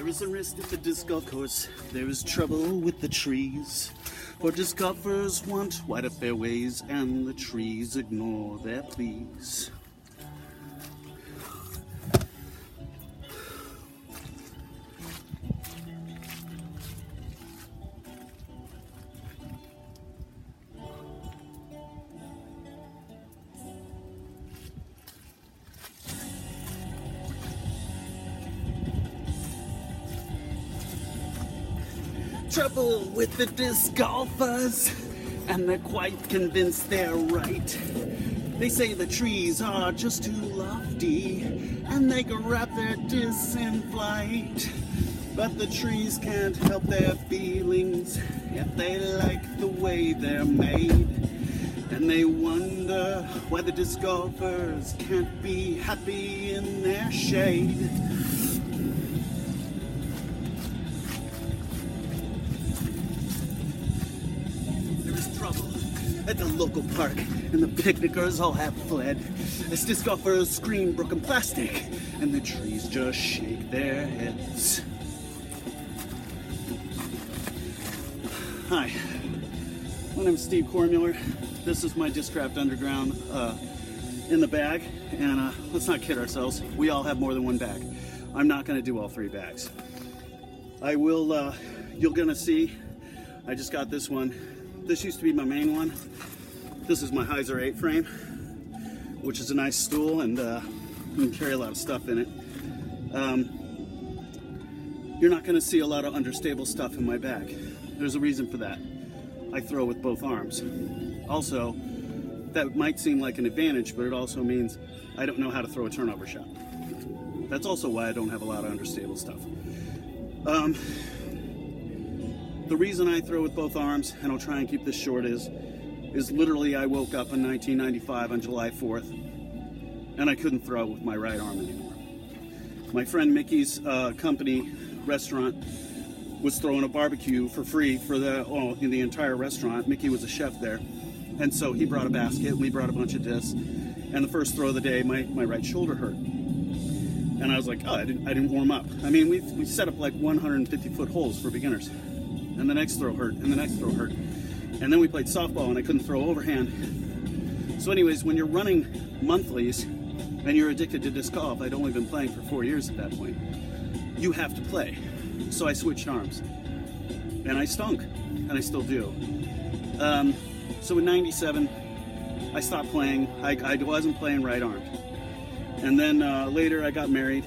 is a risk at the disc golf course. There is trouble with the trees. For disc golfers want wider fairways, and the trees ignore their pleas. Trouble with the disc golfers, and they're quite convinced they're right. They say the trees are just too lofty, and they can wrap their discs in flight. But the trees can't help their feelings, yet they like the way they're made. And they wonder why the disc golfers can't be happy in their shade. At the local park, and the picnickers all have fled as disc golfers scream broken plastic, and the trees just shake their heads. Hi, my name is Steve Kornmuller. This is my Discraft Underground in the bag, and let's not kid ourselves. We all have more than one bag. I'm not going to do all 3 bags. I will. You're gonna see. I just got this one. This used to be my main one. This is my Heiser 8 frame, which is a nice stool, and you can carry a lot of stuff in it. You're not going to see a lot of understable stuff in my bag. There's a reason for that. I throw with both arms. Also, that might seem like an advantage, but it also means I don't know how to throw a turnover shot. That's also why I don't have a lot of understable stuff. The reason I throw with both arms, and I'll try and keep this short, is literally I woke up in 1995 on July 4th, and I couldn't throw with my right arm anymore. My friend Mickey's company restaurant was throwing a barbecue for free for in the entire restaurant. Mickey was a chef there, and so he brought a basket, and we brought a bunch of discs, and the first throw of the day, my right shoulder hurt. And I was like, oh, I didn't warm up. I mean, we set up like 150-foot holes for beginners. And the next throw hurt, and the next throw hurt. And then we played softball, and I couldn't throw overhand. So anyways, when you're running monthlies, and you're addicted to disc golf, I'd only been playing for 4 years at that point, you have to play. So I switched arms. And I stunk, and I still do. So in 97, I stopped playing. I wasn't playing right armed. And then later I got married,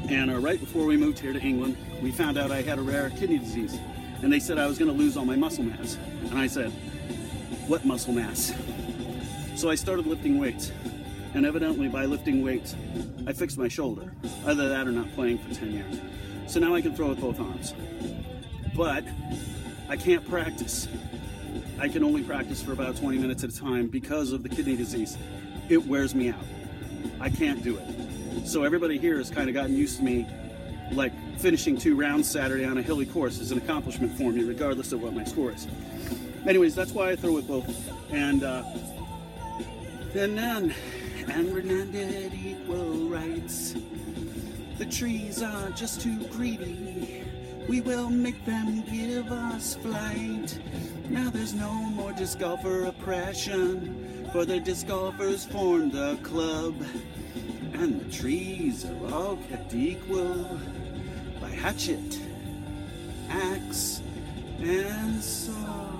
and right before we moved here to England, we found out I had a rare kidney disease. And they said I was going to lose all my muscle mass. And I said, what muscle mass? So I started lifting weights. And evidently by lifting weights, I fixed my shoulder. Either that or not playing for 10 years. So now I can throw with both arms. But I can't practice. I can only practice for about 20 minutes at a time because of the kidney disease. It wears me out. I can't do it. So everybody here has kind of gotten used to me, like finishing 2 rounds Saturday on a hilly course is an accomplishment for me, regardless of what my score is. Anyways, that's why I throw with both. And Renan did equal rights. The trees are just too greedy. We will make them give us flight. Now there's no more disc golfer oppression, for the disc golfers formed a club. And the trees are all kept equal by hatchet, axe, and saw.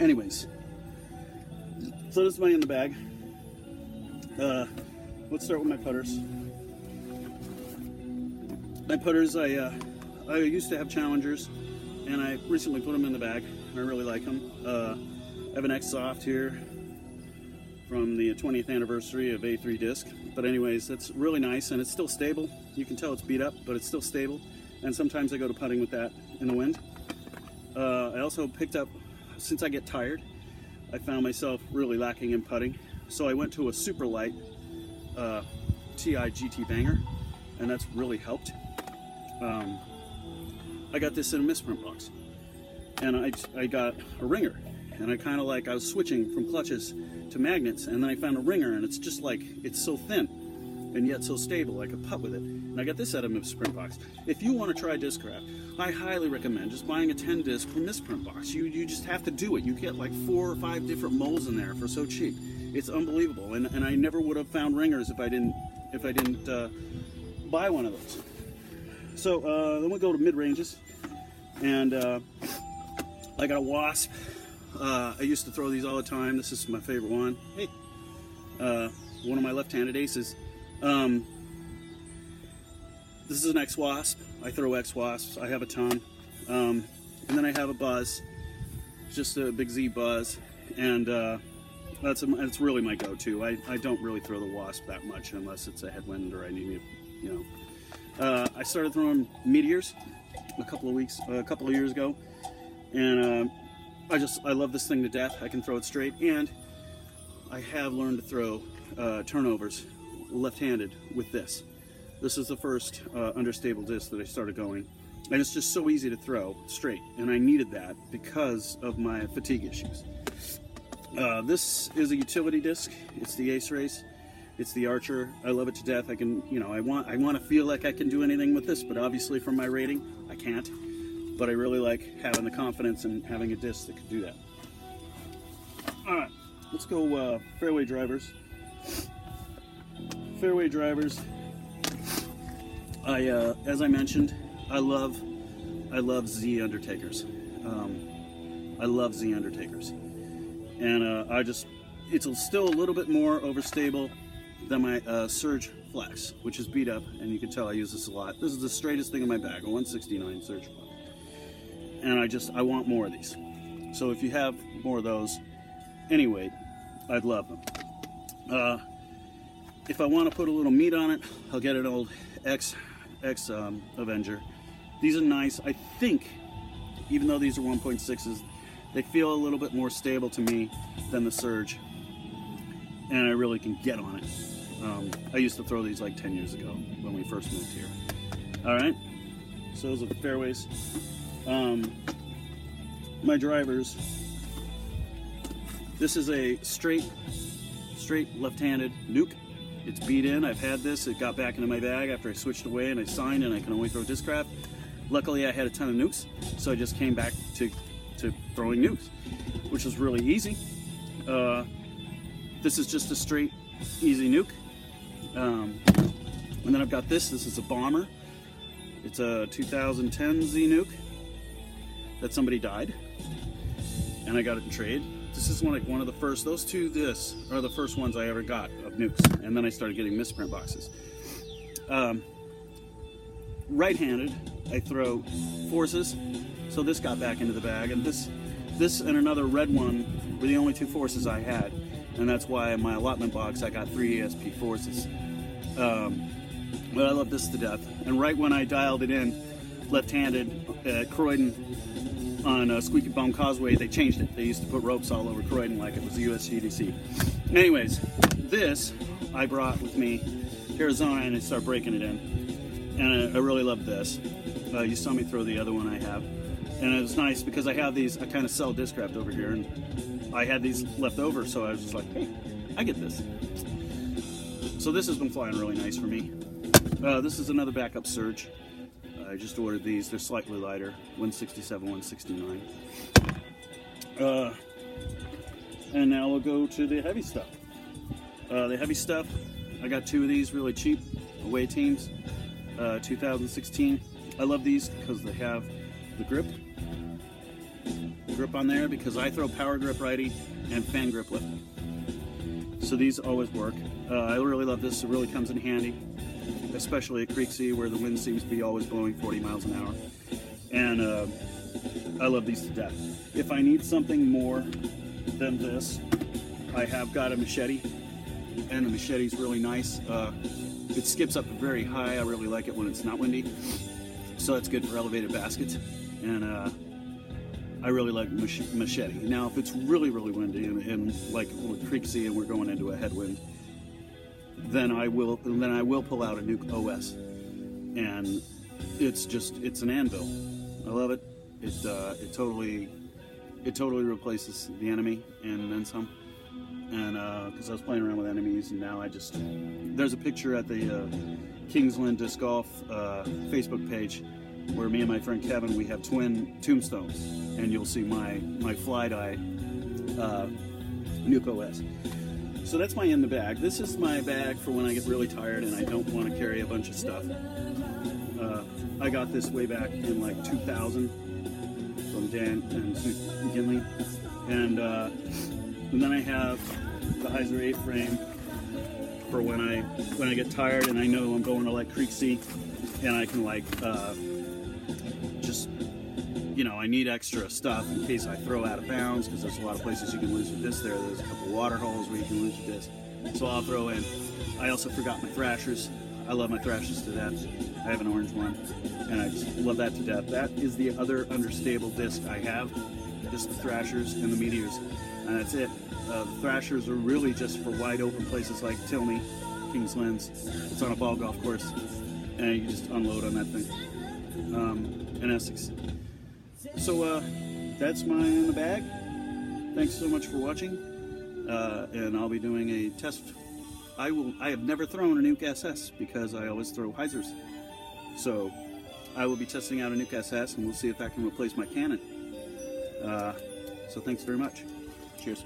Anyways, so this is money in the bag. Let's start with my putters. My putters, I used to have Challengers, and I recently put them in the bag. I really like them. I have an X Soft here from the 20th anniversary of A3 disc. But anyways, that's really nice, and it's still stable. You can tell it's beat up, but it's still stable. And sometimes I go to putting with that in the wind. I also picked up, since I get tired, I found myself really lacking in putting. So I went to a super light TI GT Banger, and that's really helped. I got this in a misprint box, and I got a ringer, and I was switching from clutches to magnets, and then I found a ringer, and it's just like, it's so thin, and yet so stable. I could putt with it. And I got this out of my sprint box. If you want to try Discraft, I highly recommend just buying a 10 disc from this sprint box. You just have to do it. You get like 4 or 5 different molds in there for so cheap. It's unbelievable. And I never would have found ringers if I didn't buy one of those. So then we'll go to mid ranges, and I got a Wasp. I used to throw these all the time. This is my favorite one. Hey, one of my left-handed aces. This is an X-Wasp. I throw X-Wasps. I have a ton. And then I have a Buzz, just a big Z Buzz, and that's really my go-to. I don't really throw the Wasp that much unless it's a headwind or I need, you know. I started throwing Meteors a couple of years ago, and I love this thing to death. I can throw it straight, and I have learned to throw turnovers left-handed with this. This is the first understable disc that I started going, and it's just so easy to throw straight, and I needed that because of my fatigue issues. This is a utility disc. It's the Ace Race. It's the Archer. I love it to death. I can, you know, I want to feel like I can do anything with this, but obviously from my rating, I can't. But I really like having the confidence and having a disc that can do that. All right, let's go fairway drivers. Fairway drivers. As I mentioned, I love Z Undertakers. I love Z Undertakers, and it's still a little bit more overstable than my Surge Flex, which is beat up, and you can tell I use this a lot. This is the straightest thing in my bag, a 169 Surge Flex, and I want more of these. So if you have more of those, anyway, I'd love them. If I want to put a little meat on it, I'll get an old X Avenger. These are nice. I think, even though these are 1.6s, they feel a little bit more stable to me than the Surge, and I really can get on it. I used to throw these like 10 years ago when we first moved here. All right, so those are the fairways. My drivers. This is a straight left-handed nuke. It's beat in. I've had this. It got back into my bag after I switched away and I signed, and I can only throw Discraft. Luckily, I had a ton of nukes, so I just came back to throwing nukes, which is really easy. This is just a straight, easy nuke. And then I've got this. This is a Bomber. It's a 2010 Z nuke that somebody died, and I got it in trade. This is one of the first. Those two discs are the first ones I ever got of nukes, and then I started getting misprint boxes. Right-handed, I throw Forces, so this got back into the bag, and this and another red one were the only two Forces I had, and that's why in my allotment box I got 3 ESP Forces. But I love this to death. And right when I dialed it in, left-handed at Croydon on Squeaky Bum Causeway, they changed it. They used to put ropes all over Croydon like it was the USGDC. Anyways, this I brought with me to Arizona, and I started breaking it in. And I really love this. You saw me throw the other one I have. And it was nice because I have these, I kind of sell Discraft over here, and I had these left over, so I was just like, hey, I get this. So this has been flying really nice for me. This is another backup Surge. I just ordered these. They're slightly lighter, 167, 169. And now we'll go to the heavy stuff. The heavy stuff, I got 2 of these really cheap, away teams, 2016. I love these because they have the grip on there, because I throw power grip righty and fan grip lefty. So these always work. I really love this. It really comes in handy, especially at Creeksea where the wind seems to be always blowing 40 miles an hour. And I love these to death. If I need something more than this, I have got a machete, and the machete is really nice. It skips up very high. I really like it when it's not windy, so it's good for elevated baskets. And I really like machete. Now, if it's really, really windy and like with Creeksea and we're going into a headwind, then I will pull out a nuke OS, and it's an anvil. I love it. It totally replaces the enemy and then some. and because I was playing around with enemies, and now there's a picture at the Kingsland Disc Golf Facebook page where me and my friend Kevin, we have twin tombstones, and you'll see my fly dye Nuke OS. So that's my in the bag. This is my bag for when I get really tired and I don't want to carry a bunch of stuff. I got this way back in like 2000 from Dan and Snoop McKinley, and then I have the Heiser 8 frame for when I get tired and I know I'm going to like Creeksea, and I can like just, you know, I need extra stuff in case I throw out of bounds, because there's a lot of places you can lose your disc there. There's a couple water holes where you can lose your disc, so I'll throw in. I also forgot my thrashers. I love my thrashers to death. I have an orange one, and I just love that to death. That is the other understable disc I have, just the thrashers and the meteors, and that's it. The thrashers are really just for wide open places like Tilney, Kingslands. It's on a ball golf course, and you can just unload on that thing. In Essex. So that's my in the bag. Thanks so much for watching, and I'll be doing a test. I have never thrown a Nuke SS because I always throw Heisers. So I will be testing out a Nuke SS, and we'll see if that can replace my cannon. So thanks very much. Cheers.